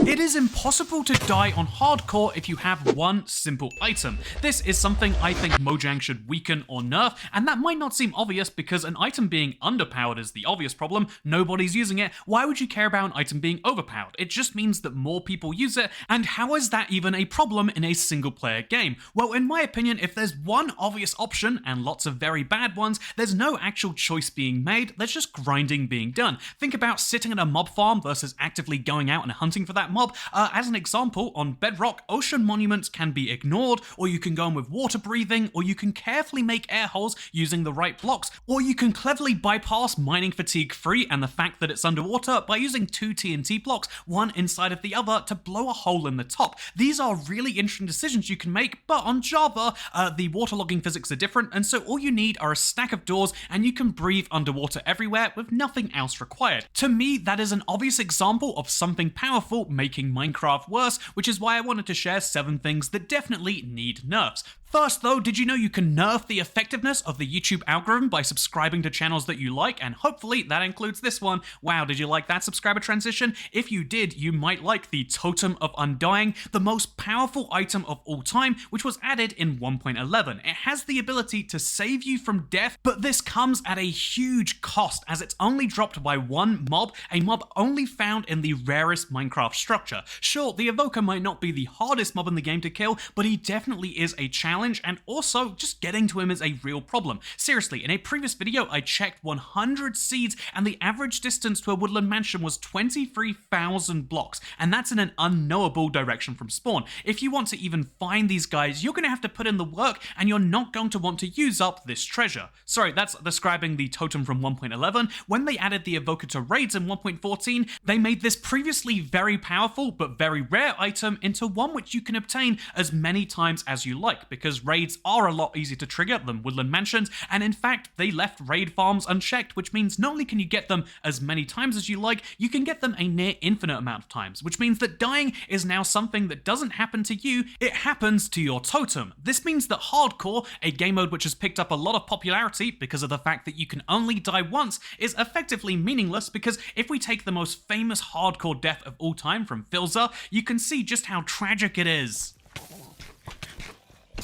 It is impossible to die on hardcore if you have one simple item. This is something I think Mojang should weaken or nerf, and that might not seem obvious because an item being underpowered is the obvious problem. Nobody's using it. Why would you care about an item being overpowered? It just means that more people use it, and how is that even a problem in a single player game? Well, in my opinion, if there's one obvious option, and lots of very bad ones, there's no actual choice being made, there's just grinding being done. Think about sitting at a mob farm versus actively going out and hunting for that mob. As an example, on Bedrock, ocean monuments can be ignored, or you can go in with water breathing, or you can carefully make air holes using the right blocks, or you can cleverly bypass mining fatigue free and the fact that it's underwater by using two TNT blocks, one inside of the other, to blow a hole in the top. These are really interesting decisions you can make, but on Java, the waterlogging physics are different, and so all you need are a stack of doors and you can breathe underwater everywhere with nothing else required. To me, that is an obvious example of something powerful making Minecraft worse, which is why I wanted to share 7 things that definitely need nerfs. First though, did you know you can nerf the effectiveness of the YouTube algorithm by subscribing to channels that you like? And hopefully that includes this one. Wow, did you like that subscriber transition? If you did, you might like the Totem of Undying, the most powerful item of all time, which was added in 1.11. It has the ability to save you from death, but this comes at a huge cost as it's only dropped by one mob, a mob only found in the rarest Minecraft structure. Sure, the Evoker might not be the hardest mob in the game to kill, but he definitely is a challenge, and also just getting to him is a real problem. Seriously, in a previous video I checked 100 seeds and the average distance to a woodland mansion was 23,000 blocks, and that's in an unknowable direction from spawn. If you want to even find these guys, you're going to have to put in the work and you're not going to want to use up this treasure. Sorry, that's describing the totem from 1.11. When they added the Evoker to raids in 1.14, they made this previously very powerful but very rare item into one which you can obtain as many times as you like, because raids are a lot easier to trigger than woodland mansions, and in fact they left raid farms unchecked, which means not only can you get them as many times as you like, you can get them a near infinite amount of times, which means that dying is now something that doesn't happen to you, it happens to your totem. This means that hardcore, a game mode which has picked up a lot of popularity because of the fact that you can only die once, is effectively meaningless, because if we take the most famous hardcore death of all time from Filza, you can see just how tragic it is.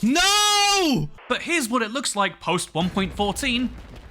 No! But here's what it looks like post 1.14.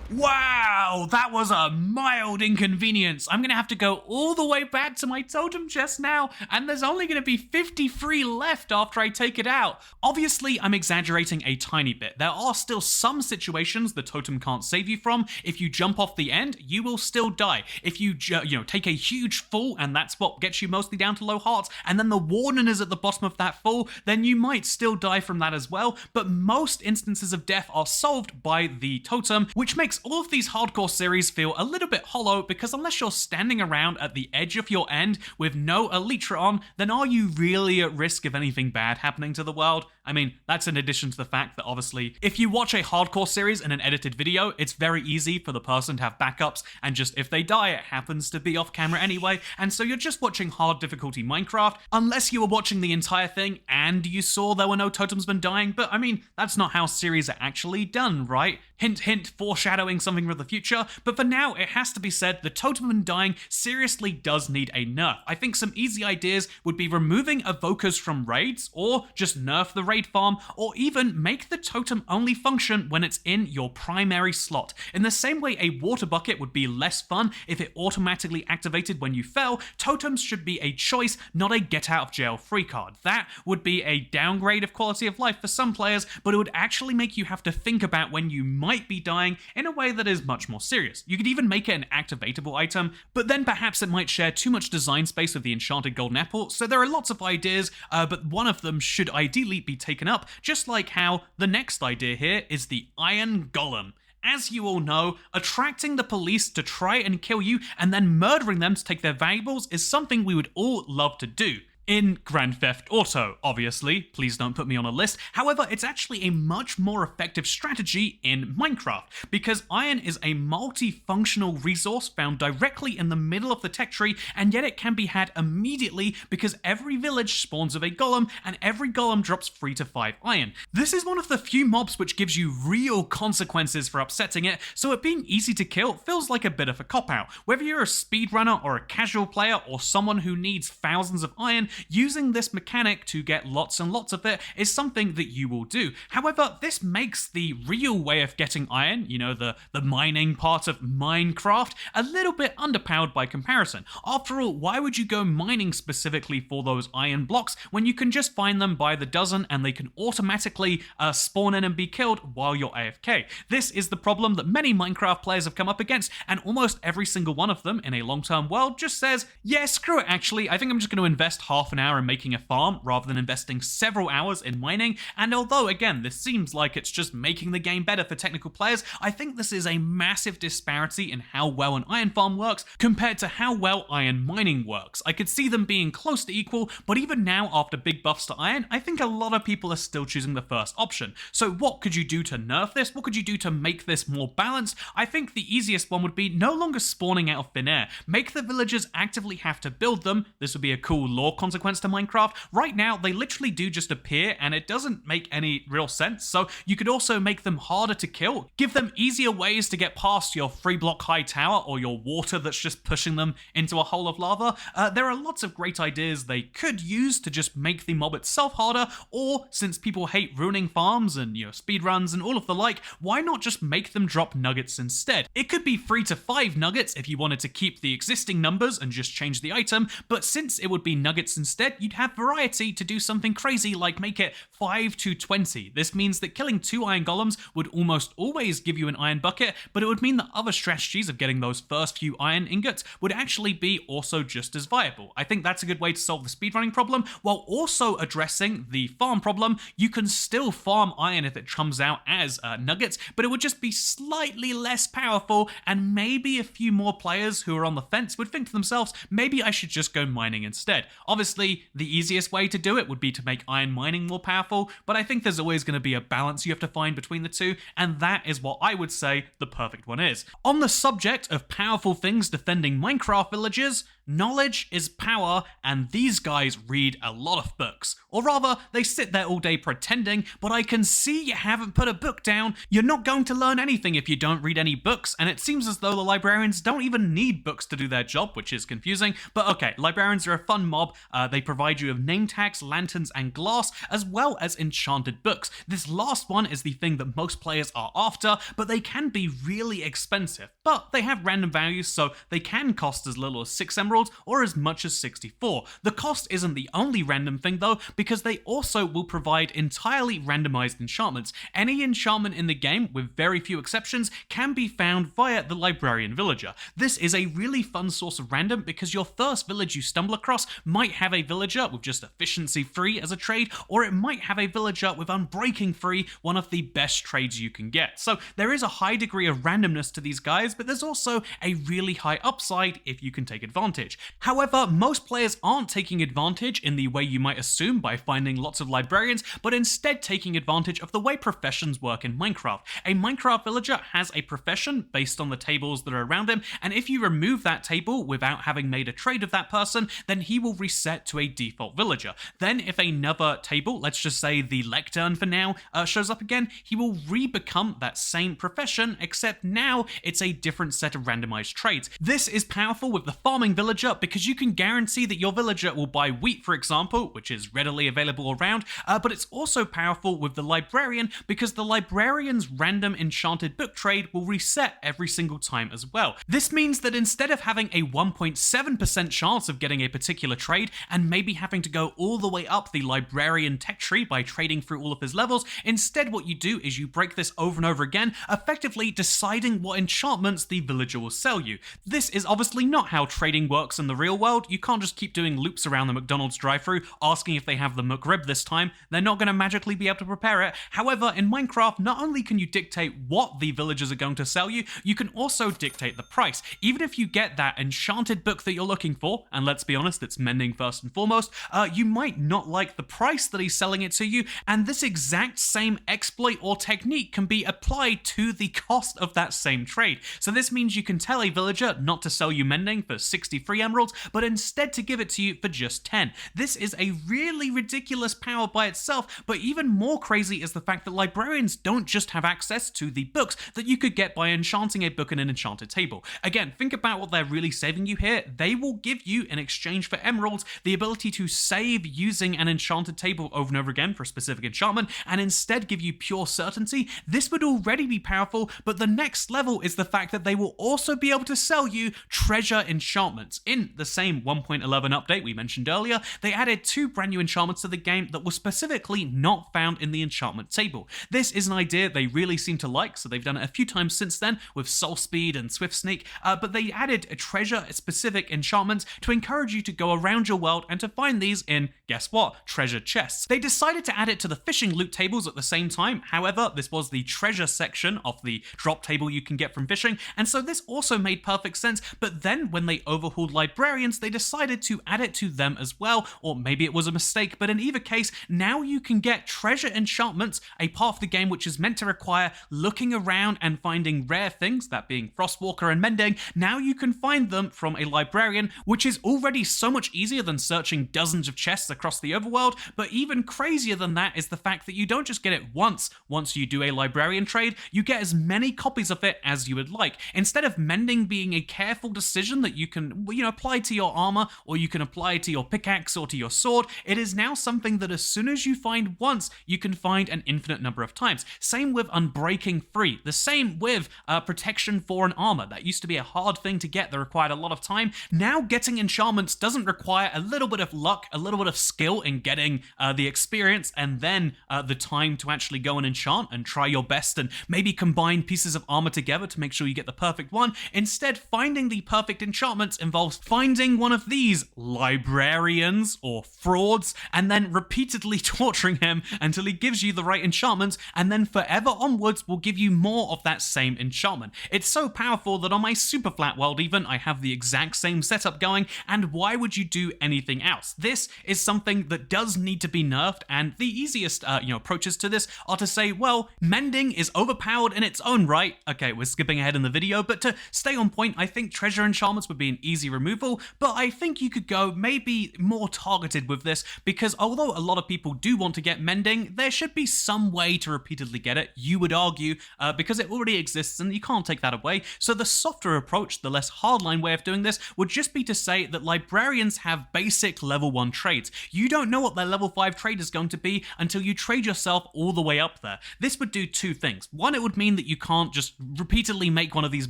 Wow, that was a mild inconvenience. I'm gonna have to go all the way back to my totem chest now, and there's only gonna be 53 left after I take it out. Obviously, I'm exaggerating a tiny bit. There are still some situations the totem can't save you from. If you jump off the end, you will still die. If you take a huge fall, and that's what gets you mostly down to low hearts, and then the warden is at the bottom of that fall, then you might still die from that as well. But most instances of death are solved by the totem, which makes all of these hardcore series feel a little bit hollow, because unless you're standing around at the edge of your end with no elytra on, then are you really at risk of anything bad happening to the world? I mean, that's in addition to the fact that obviously, if you watch a hardcore series in an edited video, it's very easy for the person to have backups, and just if they die, it happens to be off camera anyway, and so you're just watching hard difficulty Minecraft, unless you were watching the entire thing and you saw there were no totems when dying, but I mean, that's not how series are actually done, right? Hint, hint, foreshadowing something for the future, but for now, it has to be said, the totem and dying seriously does need a nerf. I think some easy ideas would be removing evokers from raids, or just nerf the raid farm, or even make the totem only function when it's in your primary slot. In the same way a water bucket would be less fun if it automatically activated when you fell, totems should be a choice, not a get out of jail free card. That would be a downgrade of quality of life for some players, but it would actually make you have to think about when you might be dying in a way that is much more serious. You could even make it an activatable item, but then perhaps it might share too much design space with the enchanted golden apple, so there are lots of ideas, but one of them should ideally be taken up, just like how the next idea here is the iron golem. As you all know, attracting the police to try and kill you and then murdering them to take their valuables is something we would all love to do. in Grand Theft Auto, obviously. Please don't put me on a list. However, it's actually a much more effective strategy in Minecraft, because iron is a multifunctional resource found directly in the middle of the tech tree, and yet it can be had immediately because every village spawns with a golem, and every golem drops 3 to 5 iron. This is one of the few mobs which gives you real consequences for upsetting it, so it being easy to kill feels like a bit of a cop-out. Whether you're a speedrunner or a casual player or someone who needs thousands of iron, using this mechanic to get lots and lots of it is something that you will do. However, this makes the real way of getting iron, you know, the mining part of Minecraft, a little bit underpowered by comparison. After all, why would you go mining specifically for those iron blocks when you can just find them by the dozen and they can automatically spawn in and be killed while you're AFK? This is the problem that many Minecraft players have come up against, and almost every single one of them in a long-term world just says, yeah, screw it actually, I think I'm just going to invest half an hour in making a farm rather than investing several hours in mining. And although, again, this seems like it's just making the game better for technical players, I think this is a massive disparity in how well an iron farm works compared to how well iron mining works. I could see them being close to equal, but even now, after big buffs to iron, I think a lot of people are still choosing the first option. So what could you do to nerf this? What could you do to make this more balanced? I think the easiest one would be no longer spawning out of thin air. Make the villagers actively have to build them. This would be a cool lore consequence to Minecraft. Right now, they literally do just appear, and it doesn't make any real sense. So you could also make them harder to kill. Give them easier ways to get past your 3-block high tower or your water that's just pushing them into a hole of lava. There are lots of great ideas they could use to just make the mob itself harder, or since people hate ruining farms and, speedruns and all of the like, why not just make them drop nuggets instead? It could be 3 to 5 nuggets if you wanted to keep the existing numbers and just change the item, but since it would be nuggets instead, you'd have variety to do something crazy like make it 5 to 20. This means that killing 2 iron golems would almost always give you an iron bucket, but it would mean that other strategies of getting those first few iron ingots would actually be also just as viable. I think that's a good way to solve the speedrunning problem, while also addressing the farm problem. You can still farm iron if it comes out as nuggets, but it would just be slightly less powerful, and maybe a few more players who are on the fence would think to themselves, maybe I should just go mining instead. Obviously, the easiest way to do it would be to make iron mining more powerful, but I think there's always going to be a balance you have to find between the two, and that is what I would say the perfect one is. On the subject of powerful things defending Minecraft villages, knowledge is power, and these guys read a lot of books. Or rather, they sit there all day pretending, but I can see you haven't put a book down. You're not going to learn anything if you don't read any books, and it seems as though the librarians don't even need books to do their job, which is confusing. But okay, librarians are a fun mob. They provide you with name tags, lanterns, and glass, as well as enchanted books. This last one is the thing that most players are after, but they can be really expensive. But they have random values, so they can cost as little as 6 emeralds or as much as 64. The cost isn't the only random thing though, because they also will provide entirely randomized enchantments. Any enchantment in the game, with very few exceptions, can be found via the librarian villager. This is a really fun source of random because your first village you stumble across might have a villager with just efficiency 3 as a trade, or it might have a villager with unbreaking 3, one of the best trades you can get. So there is a high degree of randomness to these guys, but there's also a really high upside if you can take advantage. However, most players aren't taking advantage in the way you might assume by finding lots of librarians, but instead taking advantage of the way professions work in Minecraft. A Minecraft villager has a profession based on the tables that are around him, and if you remove that table without having made a trade of that person, then he will reset to a default villager. Then if another table, let's just say the lectern for now, shows up again, he will re-become that same profession, except now it's a different set of randomized trades. This is powerful with the farming villager because you can guarantee that your villager will buy wheat, for example, which is readily available around, but it's also powerful with the librarian because the librarian's random enchanted book trade will reset every single time as well. This means that instead of having a 1.7% chance of getting a particular trade and maybe having to go all the way up the librarian tech tree by trading through all of his levels, instead what you do is you break this over and over again, effectively deciding what enchantments the villager will sell you. This is obviously not how trading works works in the real world. You can't just keep doing loops around the McDonald's drive-thru asking if they have the McRib this time. They're not going to magically be able to prepare it. However, in Minecraft, not only can you dictate what the villagers are going to sell you, you can also dictate the price. Even if you get that enchanted book that you're looking for, and let's be honest, it's mending first and foremost, you might not like the price that he's selling it to you, and this exact same exploit or technique can be applied to the cost of that same trade. So this means you can tell a villager not to sell you mending for 63 emeralds, but instead to give it to you for just 10. This is a really ridiculous power by itself, but even more crazy is the fact that librarians don't just have access to the books that you could get by enchanting a book in an enchanted table. Again, think about what they're really saving you here. They will give you, in exchange for emeralds, the ability to save using an enchanted table over and over again for a specific enchantment, and instead give you pure certainty. This would already be powerful, but the next level is the fact that they will also be able to sell you treasure enchantments. In the same 1.11 update we mentioned earlier, they added 2 brand new enchantments to the game that were specifically not found in the enchantment table. This is an idea they really seem to like, so they've done it a few times since then with Soul Speed and Swift Sneak, but they added a treasure-specific enchantments to encourage you to go around your world and to find these in, guess what, treasure chests. They decided to add it to the fishing loot tables at the same time. However, this was the treasure section of the drop table you can get from fishing, and so this also made perfect sense, but then when they overhauled librarians, they decided to add it to them as well, or maybe it was a mistake, but in either case, now you can get treasure enchantments, a part of the game which is meant to require looking around and finding rare things, that being Frostwalker and Mending. Now you can find them from a librarian, which is already so much easier than searching dozens of chests across the overworld, but even crazier than that is the fact that you don't just get it once you do a librarian trade, you get as many copies of it as you would like. Instead of Mending being a careful decision that you can, apply to your armor, or you can apply to your pickaxe or to your sword, it is now something that as soon as you find once, you can find an infinite number of times. Same with Unbreaking Free. The same with Protection for an armor. That used to be a hard thing to get that required a lot of time. Now getting enchantments doesn't require a little bit of luck, a little bit of skill in getting the experience, and then the time to actually go and enchant and try your best and maybe combine pieces of armor together to make sure you get the perfect one. Instead, finding the perfect enchantments involves finding one of these librarians or frauds and then repeatedly torturing him until he gives you the right enchantments, and then forever onwards will give you more of that same enchantment. It's so powerful that on my super flat world even, I have the exact same setup going, and why would you do anything else? This is something that does need to be nerfed, and the easiest approaches to this are to say, well, Mending is overpowered in its own right. Okay, we're skipping ahead in the video, but to stay on point, I think treasure enchantments would be an easy removal, but I think you could go maybe more targeted with this, because although a lot of people do want to get Mending, there should be some way to repeatedly get it, you would argue, because it already exists and you can't take that away. So the softer approach, the less hardline way of doing this, would just be to say that librarians have basic level 1 trades. You don't know what their level 5 trade is going to be until you trade yourself all the way up there. This would do 2 things. One, it would mean that you can't just repeatedly make one of these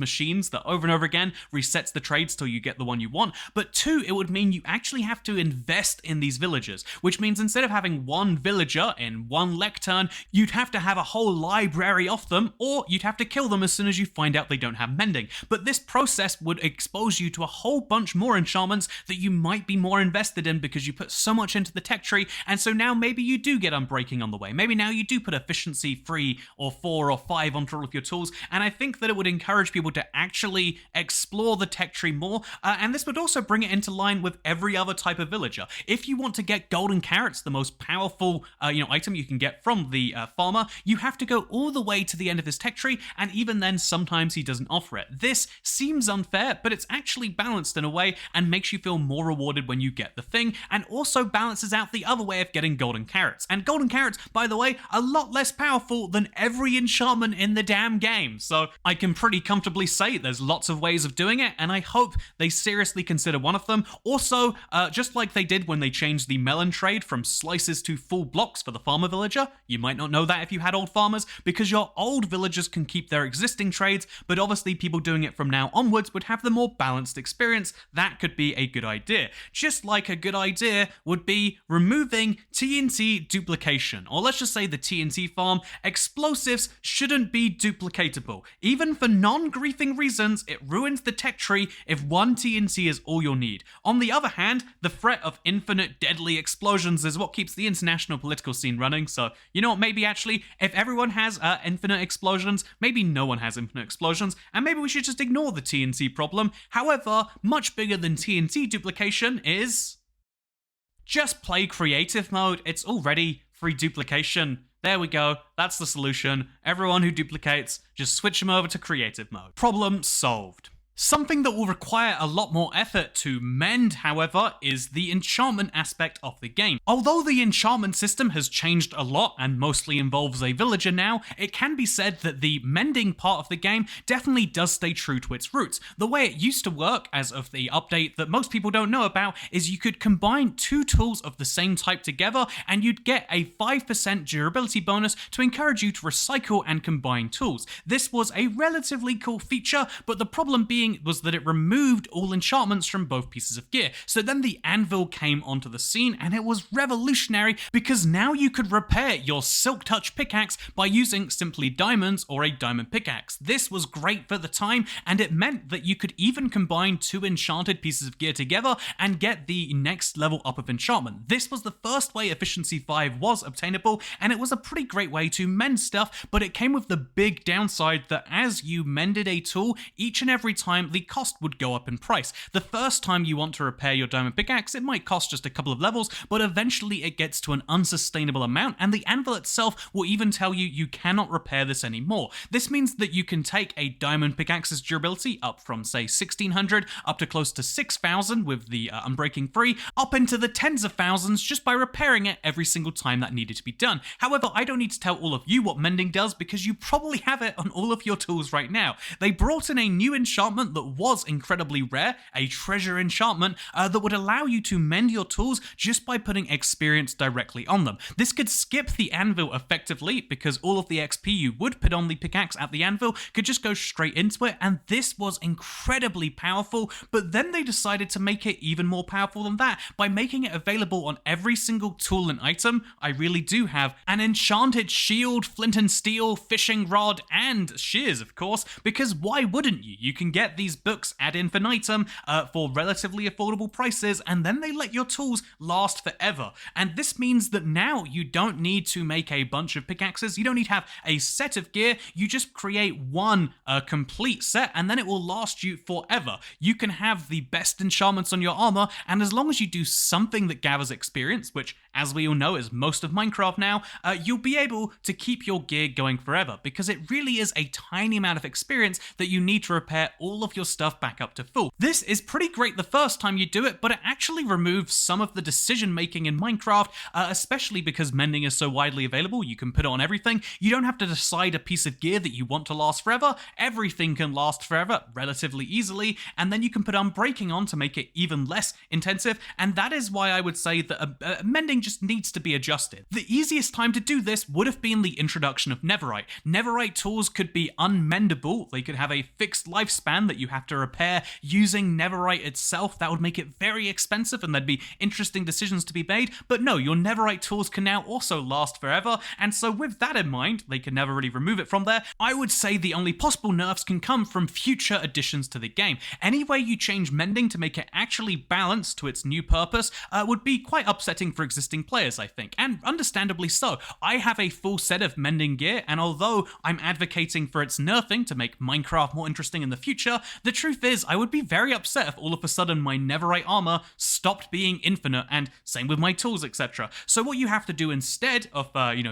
machines that over and over again resets the trades till you get the one you want. But 2, it would mean you actually have to invest in these villagers, which means instead of having one villager in one lectern, you'd have to have a whole library of them, or you'd have to kill them as soon as you find out they don't have Mending. But this process would expose you to a whole bunch more enchantments that you might be more invested in because you put so much into the tech tree, and so now maybe you do get Unbreaking on the way. Maybe now you do put efficiency 3 or 4 or 5 onto all of your tools, and I think that it would encourage people to actually explore the tech tree more, and this would also bring it into line with every other type of villager. If you want to get golden carrots, the most powerful item you can get from the farmer, you have to go all the way to the end of his tech tree, and even then sometimes he doesn't offer it. This seems unfair, but it's actually balanced in a way and makes you feel more rewarded when you get the thing, and also balances out the other way of getting golden carrots. And golden carrots, by the way, a lot less powerful than every enchantment in the damn game, so I can pretty comfortably say there's lots of ways of doing it, and I hope they seriously consider one of them. Also, just like they did when they changed the melon trade from slices to full blocks for the farmer villager, you might not know that if you had old farmers, because your old villagers can keep their existing trades, but obviously people doing it from now onwards would have the more balanced experience. That could be a good idea. Just like a good idea would be removing TNT duplication, or let's just say the TNT farm. Explosives shouldn't be duplicatable. Even for non-griefing reasons, it ruins the tech tree if one TNT TNT is all you'll need. On the other hand, the threat of infinite deadly explosions is what keeps the international political scene running, so you know what, maybe actually, if everyone has infinite explosions, maybe no one has infinite explosions, and maybe we should just ignore the TNT problem. However, much bigger than TNT duplication is... just play creative mode. It's already free duplication. There we go, that's the solution. Everyone who duplicates, just switch them over to creative mode. Problem solved. Something that will require a lot more effort to mend, however, is the enchantment aspect of the game. Although the enchantment system has changed a lot and mostly involves a villager now, it can be said that the mending part of the game definitely does stay true to its roots. The way it used to work, as of the update that most people don't know about, is you could combine two tools of the same type together and you'd get a 5% durability bonus to encourage you to recycle and combine tools. This was a relatively cool feature, but the problem being was that it removed all enchantments from both pieces of gear. So then the anvil came onto the scene and it was revolutionary because now you could repair your Silk Touch pickaxe by using simply diamonds or a diamond pickaxe. This was great for the time and it meant that you could even combine two enchanted pieces of gear together and get the next level up of enchantment. This was the first way Efficiency 5 was obtainable and it was a pretty great way to mend stuff, but it came with the big downside that as you mended a tool, each and every time the cost would go up in price. The first time you want to repair your diamond pickaxe, it might cost just a couple of levels, but eventually it gets to an unsustainable amount, and the anvil itself will even tell you you cannot repair this anymore. This means that you can take a diamond pickaxe's durability up from, say, 1600 up to close to 6000 with the Unbreaking 3, up into the tens of thousands just by repairing it every single time that needed to be done. However, I don't need to tell all of you what mending does because you probably have it on all of your tools right now. They brought in a new enchantment that was incredibly rare, a treasure enchantment that would allow you to mend your tools just by putting experience directly on them. This could skip the anvil effectively because all of the XP you would put on the pickaxe at the anvil could just go straight into it, and this was incredibly powerful, but then they decided to make it even more powerful than that by making it available on every single tool and item. I really do have an enchanted shield, flint and steel, fishing rod, and shears, of course, because why wouldn't you? You can get these books ad infinitum for relatively affordable prices, and then they let your tools last forever. And this means that now you don't need to make a bunch of pickaxes, you don't need to have a set of gear, you just create one complete set and then it will last you forever. You can have the best enchantments on your armor, and as long as you do something that gathers experience, which as we all know is most of Minecraft now, you'll be able to keep your gear going forever because it really is a tiny amount of experience that you need to repair all of your stuff back up to full. This is pretty great the first time you do it, but it actually removes some of the decision making in Minecraft, especially because mending is so widely available. You can put it on everything. You don't have to decide a piece of gear that you want to last forever. Everything can last forever relatively easily, and then you can put Unbreaking on to make it even less intensive, and that is why I would say that mending just needs to be adjusted. The easiest time to do this would have been the introduction of Netherite. Netherite tools could be unmendable. They could have a fixed lifespan that you have to repair using Netherite itself. That would make it very expensive and there'd be interesting decisions to be made, but no, your Netherite tools can now also last forever, and so with that in mind, they can never really remove it from there. I would say the only possible nerfs can come from future additions to the game. Any way you change mending to make it actually balance to its new purpose would be quite upsetting for existing players, I think, and understandably so. I have a full set of mending gear, and although I'm advocating for its nerfing to make Minecraft more interesting in the future, the truth is I would be very upset if all of a sudden my Netherite armor stopped being infinite, and same with my tools, etc. So what you have to do instead of,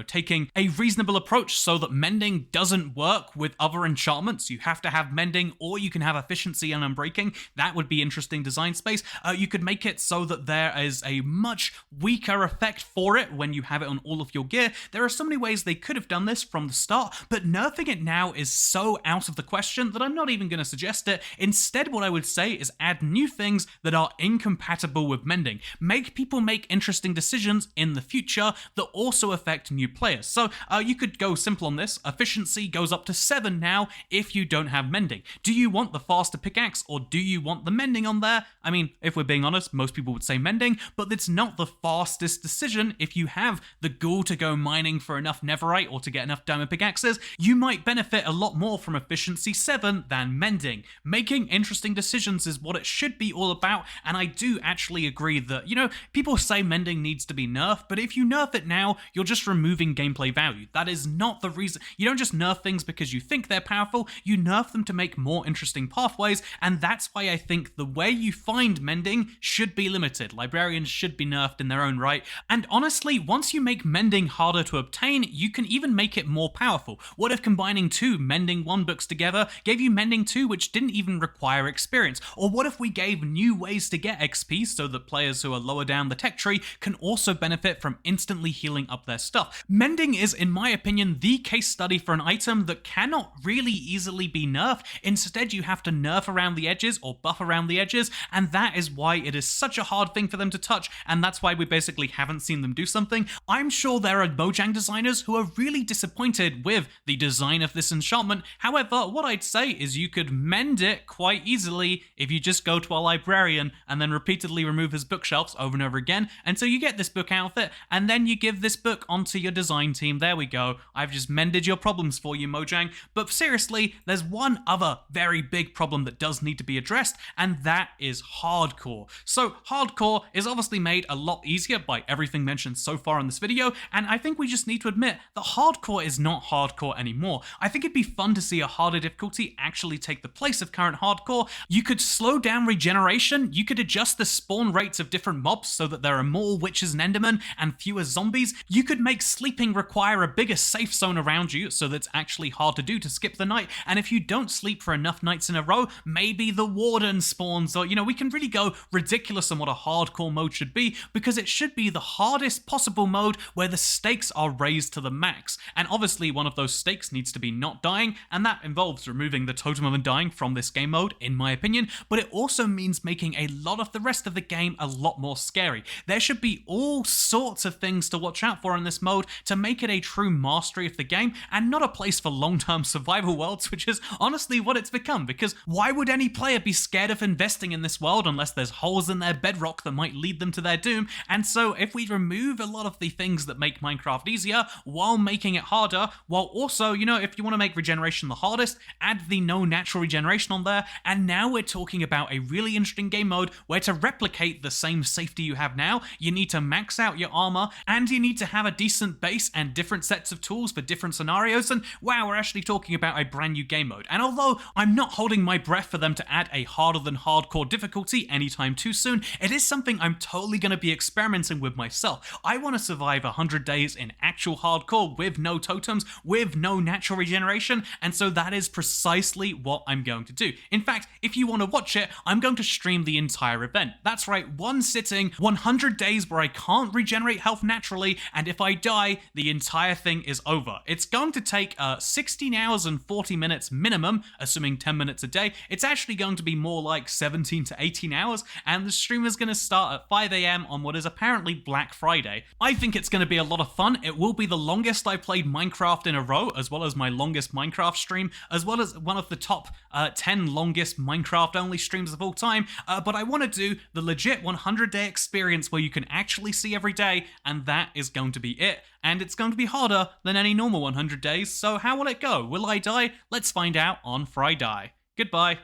taking a reasonable approach so that mending doesn't work with other enchantments, you have to have mending, or you can have efficiency and unbreaking. That would be interesting design space. You could make it so that there is a much weaker effect for it when you have it on all of your gear. There are so many ways they could have done this from the start, but nerfing it now is so out of the question that I'm not even going to suggest it. Instead, what I would say is add new things that are incompatible with mending. Make people make interesting decisions in the future that also affect new players. So you could go simple on this. Efficiency goes up to 7 now if you don't have mending. Do you want the faster pickaxe or do you want the mending on there? I mean, if we're being honest, most people would say mending, but it's not the fastest decision. If you have the ghoul to go mining for enough netherite or to get enough diamond pickaxes, you might benefit a lot more from efficiency 7 than mending. Making interesting decisions is what it should be all about, and I do actually agree that, people say mending needs to be nerfed, but if you nerf it now, you're just removing gameplay value. That is not the reason. You don't just nerf things because you think they're powerful, you nerf them to make more interesting pathways, and that's why I think the way you find mending should be limited. Librarians should be nerfed in their own right, and honestly, once you make mending harder to obtain, you can even make it more powerful. What if combining 2 Mending 1 books together gave you Mending 2 which didn't even require experience? Or what if we gave new ways to get XP so that players who are lower down the tech tree can also benefit from instantly healing up their stuff? Mending is, in my opinion, the case study for an item that cannot really easily be nerfed. Instead, you have to nerf around the edges or buff around the edges, and that is why it is such a hard thing for them to touch, and that's why we basically haven't seen them do something. I'm sure there are Mojang designers who are really disappointed with the design of this enchantment. However, what I'd say is you could mend it quite easily if you just go to a librarian and then repeatedly remove his bookshelves over and over again until you get this book outfit, and then you give this book onto your design team. There we go. I've just mended your problems for you, Mojang. But seriously, there's one other very big problem that does need to be addressed, and that is hardcore. So hardcore is obviously made a lot easier by everything mentioned so far in this video, and I think we just need to admit that hardcore is not hardcore anymore. I think it'd be fun to see a harder difficulty actually take the place of current hardcore. You could slow down regeneration, you could adjust the spawn rates of different mobs so that there are more witches and endermen and fewer zombies, you could make sleeping require a bigger safe zone around you so that it's actually hard to do to skip the night, and if you don't sleep for enough nights in a row, maybe the warden spawns, or we can really go ridiculous on what a hardcore mode should be, because it should be the hardest possible mode where the stakes are raised to the max. And obviously one of those stakes needs to be not dying, and that involves removing the totem of undying from this game mode, in my opinion, but it also means making a lot of the rest of the game a lot more scary. There should be all sorts of things to watch out for in this mode to make it a true mastery of the game, and not a place for long-term survival worlds, which is honestly what it's become, because why would any player be scared of investing in this world unless there's holes in their bedrock that might lead them to their doom? And so if we remove a lot of the things that make Minecraft easier while making it harder, while also, if you want to make regeneration the hardest, add the no natural regeneration on there, and now we're talking about a really interesting game mode where to replicate the same safety you have now, you need to max out your armor, and you need to have a decent base and different sets of tools for different scenarios, and wow, we're actually talking about a brand new game mode. And although I'm not holding my breath for them to add a harder than hardcore difficulty anytime too soon, it is something I'm totally going to be experimenting with myself. I want to survive 100 days in actual hardcore with no totems, with no natural regeneration, and so that is precisely what I'm going to do. In fact, if you want to watch it, I'm going to stream the entire event. That's right, one sitting, 100 days where I can't regenerate health naturally, and if I die, the entire thing is over. It's going to take 16 hours and 40 minutes minimum, assuming 10 minutes a day. It's actually going to be more like 17 to 18 hours, and the stream is going to start at 5 AM on what is apparently Black Friday. I think it's going to be a lot of fun. It will be the longest I've played Minecraft in a row, as well as my longest Minecraft stream, as well as one of the top 10 longest Minecraft-only streams of all time, but I want to do the legit 100-day experience where you can actually see every day, and that is going to be it. And it's going to be harder than any normal 100 days, so how will it go? Will I die? Let's find out on Friday. Goodbye.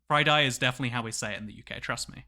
Friday is definitely how we say it in the UK, trust me.